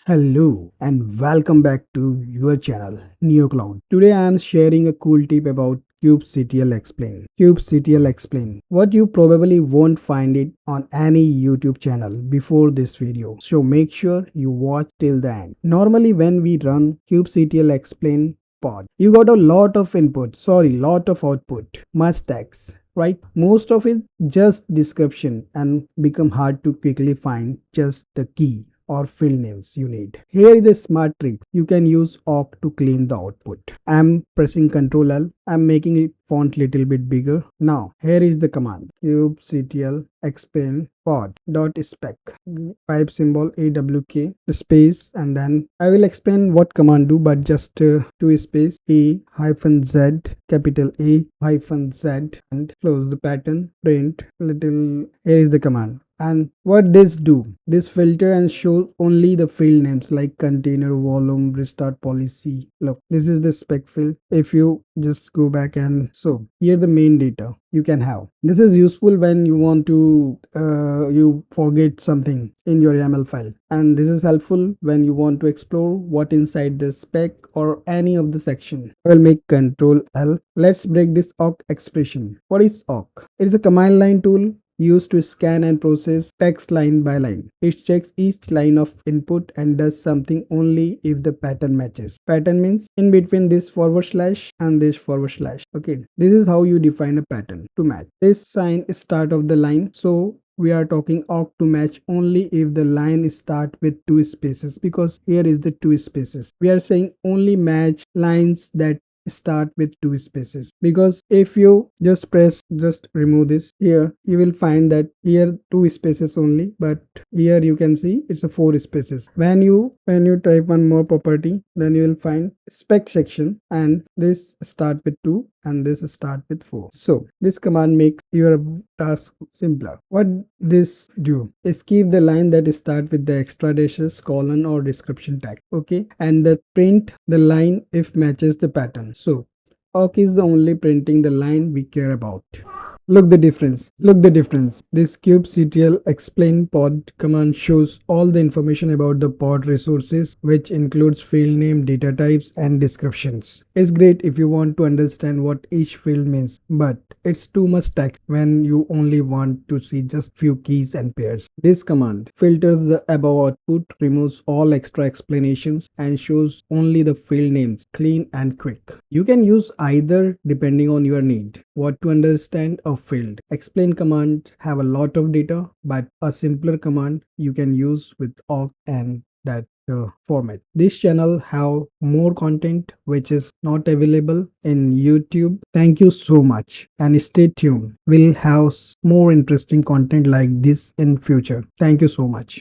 Hello and welcome back to your channel NeoCloud. Today I am sharing a cool tip about kubectl explain. kubectl explain. What you probably won't find it on any YouTube channel before this video. So make sure you watch till the end. Normally when we run kubectl explain pod, you got a lot of lot of output, much text, right? Most of it just description and become hard to quickly find just the key or field names you need. Here is a smart trick. You can use awk to clean the output. I'm pressing Ctrl L. I'm making it font little bit bigger. Now here is the command kubectl explain pod dot spec pipe symbol awk space, and then I will explain what command do, but just two space a hyphen z capital A hyphen z and close the pattern print little. Here is the command. And what this do? This filter and show only the field names like container, volume, restart policy. Look, this is the spec field. If you just go back and so here the main data you can have. This is useful when you want to you forget something in your YAML file, and this is helpful when you want to explore what inside the spec or any of the section. I will make Control L. Let's break this awk expression. What is awk? It is a command line tool used to scan and process text line by line. It checks each line of input and does something only if the pattern matches. Pattern means in between this forward slash and this forward slash. Okay, this is how you define a pattern to match. This sign is start of the line, so we are talking awk to match only if the line start with two spaces, because here is the two spaces. We are saying only match lines that start with two spaces, because if you just remove this, here you will find that here two spaces only, but here you can see it's a four spaces. When you type one more property, then you will find spec section and this start with two and this start with four. So this command makes your task simpler. What this do is keep the line that start with the extra dashes, colon or description tag. Okay, and the print the line if matches the pattern. So awk is the only printing the line we care about. Look the difference. This kubectl explain pod command shows all the information about the pod resources, which includes field name, data types, and descriptions. It's great if you want to understand what each field means, but it's too much text when you only want to see just few keys and pairs. This command filters the above output, removes all extra explanations, and shows only the field names, clean and quick. You can use either depending on your need. What to understand a field. Explain command have a lot of data, but a simpler command you can use with awk and that format. This channel have more content which is not available in YouTube. Thank you so much and stay tuned. We'll have more interesting content like this in future. Thank you so much.